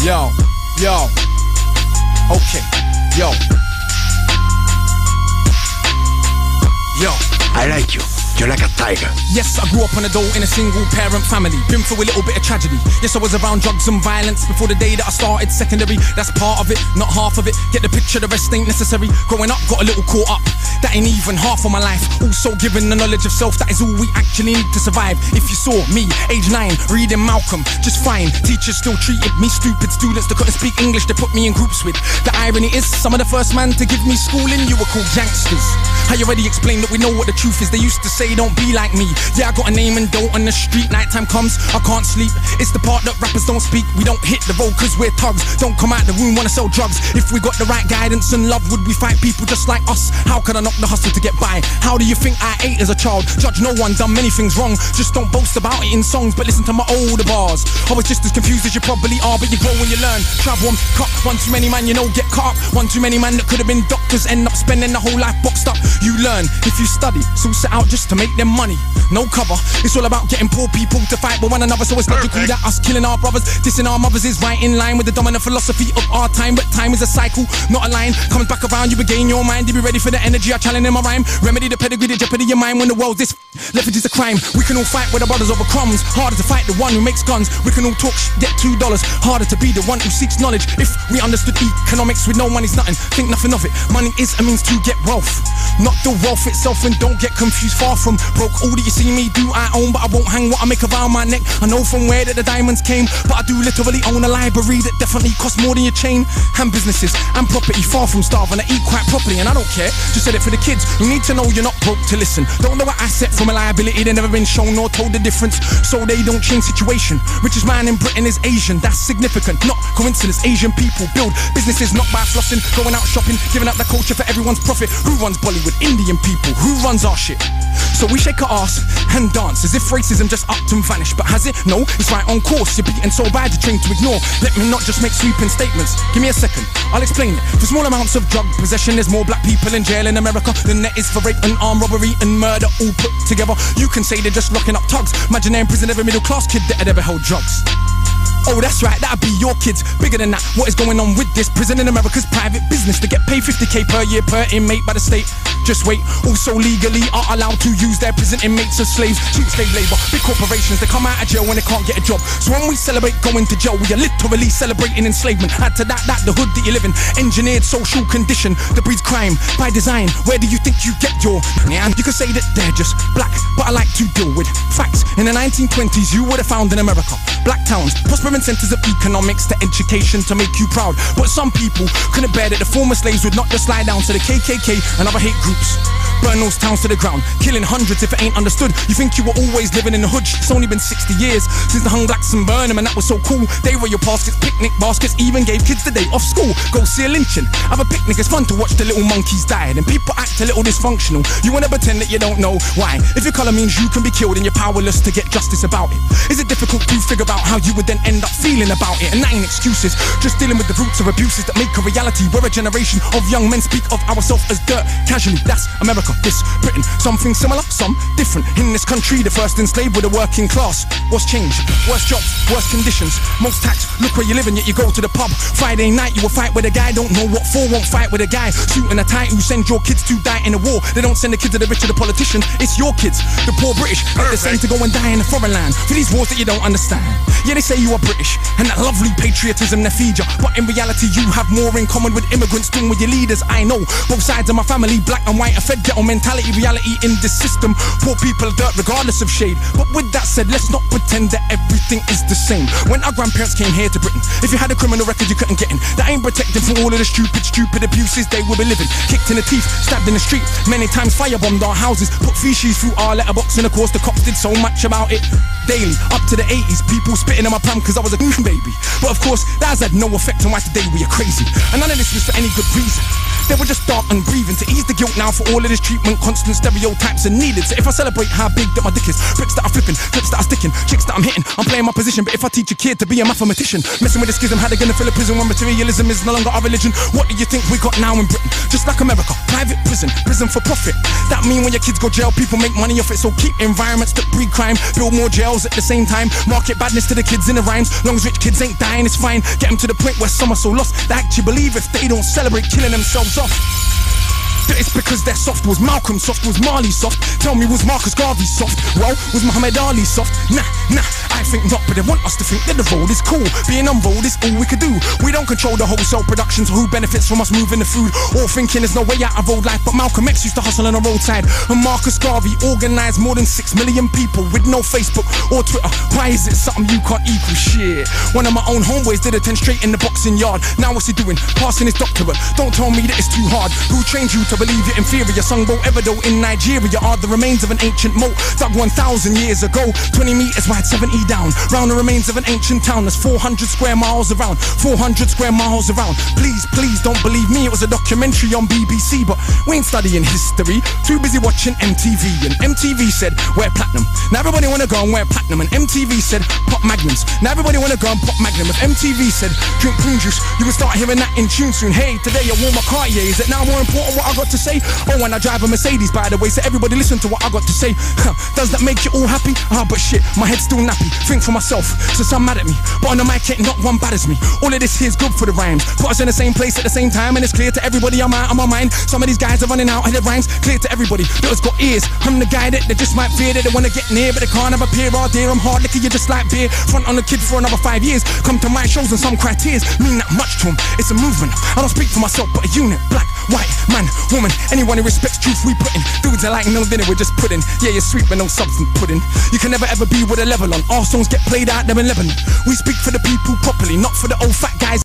Yo, okay, yo. I like you. You're like a tiger. Yes, I grew up on a dole in a single parent family. Been through a little bit of tragedy. Yes, I was around drugs and violence before the day that I started secondary. That's part of it, not half of it. Get the picture, the rest ain't necessary. Growing up, got a little caught up. That ain't even half of my life. Also given the knowledge of self, that is all we actually need to survive. If you saw me, age 9, reading Malcolm, just fine. Teachers still treated me stupid. Students that couldn't speak English, they put me in groups with. The irony is, some of the first man to give me schooling, you were called youngsters. I already explained that we know what the truth is. They used to say don't be like me. Yeah, I got a name and dough on the street. Nighttime comes, I can't sleep. It's the part that rappers don't speak. We don't hit the road cause we're thugs. Don't come out the room, wanna sell drugs. If we got the right guidance and love, would we fight people just like us? How could I knock the hustle to get by? How do you think I ate as a child? Judge no one, done many things wrong. Just don't boast about it in songs, but listen to my older bars. I was just as confused as you probably are, but you grow when you learn. Travel and cut, one too many man, you know, get caught up. One too many man that could have been doctors, end up spending the whole life boxed up. You learn if you study, so set out just to make them money. No cover, it's all about getting poor people to fight with one another. So it's logical that us killing our brothers, dissing our mothers is right in line with the dominant philosophy of our time. But time is a cycle, not a line. Comes back around, you regain your mind. You be ready for the energy I challenge in my rhyme. Remedy the pedigree, the jeopardy your mind when the world's this leverage is a crime. We can all fight with our brothers over crumbs. Harder to fight the one who makes guns. We can all talk get $2. Harder to be the one who seeks knowledge. If we understood economics with no money's nothing, think nothing of it. Money is a means to get wealth, not the wealth itself. And don't get confused, far from broke. All that you see me do I own, but I won't hang what I make around my neck. I know from where that the diamonds came, but I do literally own a library that definitely costs more than your chain. And businesses and property, far from starving. I eat quite properly and I don't care. Just said it for the kids who need to know you're not broke to listen. Don't know an asset from a liability. They've never been shown nor told the difference, so they don't change situation. Richest man in Britain is Asian. That's significant, not coincidence. Asian people build businesses not by flossing, going out shopping, giving up the culture for everyone's profit. Who runs Bollywood? Indian people. Who runs our shit? So we shake our ass and dance as if racism just upped and vanished. But has it? No, it's right on course. You're beaten so bad you're trained to ignore. Let me not just make sweeping statements. Give me a second, I'll explain it. For small amounts of drug possession, there's more black people in jail in America than there is for rape and armed robbery and murder all put together. You can say they're just locking up thugs. Imagine they're in prison, every middle class kid that had ever held drugs. Oh, that's right, that'd be your kids. Bigger than that, what is going on with this? Prison in America's private business. They get paid 50k per year per inmate by the state. Just wait, also legally are allowed to use their prison inmates as slaves. Cheap slave labor, big corporations, they come out of jail when they can't get a job. So when we celebrate going to jail, we are literally celebrating enslavement. Add to that, the hood that you live in, engineered social condition that breeds crime by design. Where do you think you get your... Yeah, you could say that they're just black, but I like to deal with facts. In the 1920s, you would have found in America black towns, prospering centers of economics to education to make you proud. But some people couldn't bear that the former slaves would not just lie down to the KKK and other hate groups. Burn those towns to the ground, killing hundreds if it ain't understood. You think you were always living in the hood? It's only been 60 years since they hung blacks and burned them, and that was so cool. They were your baskets, picnic baskets, even gave kids the day off school. Go see a lynching, have a picnic, it's fun to watch the little monkeys die. And people act a little dysfunctional. You wanna pretend that you don't know why. If your colour means you can be killed and you're powerless to get justice about it, is it difficult to figure out how you would then end up feeling about it? And that ain't excuses, just dealing with the roots of abuses that make a reality. We're a generation of young men speak of ourselves as dirt casually. That's America, this Britain. Something similar, some different. In this country, the first enslaved were the working class. What's changed? Worse jobs, worse conditions, most tax. Look where you're living, yet you go to the pub. Friday night, you will fight with a guy, don't know what for, won't fight with a guy. Suit and a tie who send your kids to die in a war. They don't send the kids to the rich or the politician. It's your kids, the poor British, get the same to go and die in a foreign land for these wars that you don't understand. Yeah, they say you are British, and that lovely patriotism they feed you, but in reality you have more in common with immigrants than with your leaders. I know both sides of my family, black and white, a fed ghetto mentality. Reality in this system, poor people are dirt regardless of shade. But with that said, let's not pretend that everything is the same. When our grandparents came here to Britain, if you had a criminal record you couldn't get in. That ain't protected from all of the stupid abuses they will be living. Kicked in the teeth, stabbed in the street, many times firebombed our houses, put feces through our letterbox, and of course the cops did so much about it. Daily, up to the 80s, people spitting on my pram cause I was a baby. But of course, that has had no effect on why today we are crazy. And none of this was for any good reason. They were just dark and breathing to ease the guilt now for all of this treatment. Constant stereotypes are needed. So if I celebrate how big that my dick is, bricks that I'm flipping, clips that I'm sticking, chicks that I'm hitting, I'm playing my position. But if I teach a kid to be a mathematician, messing with the schism, how they gonna fill a prison when materialism is no longer our religion? What do you think we got now in Britain? Just like America, private prison for profit. That mean when your kids go jail, people make money off it. So keep environments that breed crime, build more jails at the same time, market badness to the kids in the rhymes. Long as rich kids ain't dying, it's fine. Get them to the point where some are so lost they actually believe if they don't celebrate killing themselves off. That it's because they're soft. Was Malcolm soft? Was Marley soft? Tell me, was Marcus Garvey soft? Well, was Muhammad Ali soft? Nah, I think not, but they want us to think that the road is cool. Being unrolled is all we could do. We don't control the wholesale production, so who benefits from us moving the food? Or thinking there's no way out of road life, but Malcolm X used to hustle on the roadside. And Marcus Garvey organised more than 6 million people with no Facebook or Twitter. Why is it something you can't equal? Shit. One of my own homeboys did a 10 straight in the boxing yard. Now what's he doing? Passing his doctorate. Don't tell me that it's too hard. Who trained you to believe you're inferior? Songbo Ebedo in Nigeria are the remains of an ancient moat dug 1,000 years ago. 20 meters wide, 70 down. Round the remains of an ancient town that's 400 square miles around. 400 square miles around. Please don't believe me, it was a documentary on BBC, but we ain't studying history. Too busy watching MTV, and MTV said wear platinum. Now everybody wanna go and wear platinum, and MTV said pop magnums. Now everybody wanna go and pop magnum. If MTV said drink prune juice, you will start hearing that in tune soon. Hey, today I wore my Cartier. Is it now more important what I got to say? Oh, and I drive a Mercedes, by the way, so everybody listen to what I got to say. Does that make you all happy? But shit, my head's still nappy. Think for myself, so some mad at me, but on the mic ain't not one bad as me. All of this here's good for the rhymes. Put us in the same place at the same time, and it's clear to everybody I'm out of my mind. Some of these guys are running out of their rhymes. Clear to everybody that has got ears. I'm the guy that they just might fear, that they wanna get near, but they can't have a peer. Oh dear, I'm hard liquor, you just like beer. Front on the kid for another 5 years. Come to my shows and some cry tears. Mean that much to them, it's a movement. I don't speak for myself, but a unit. Black, white, man, woman, anyone who respects truth we put in. Dudes are like no dinner, we're just pudding. Yeah, you're sweet but no substance pudding. You can never ever be with a level on. Our songs get played out there in Lebanon. We speak for the people properly, not for the old fat guys.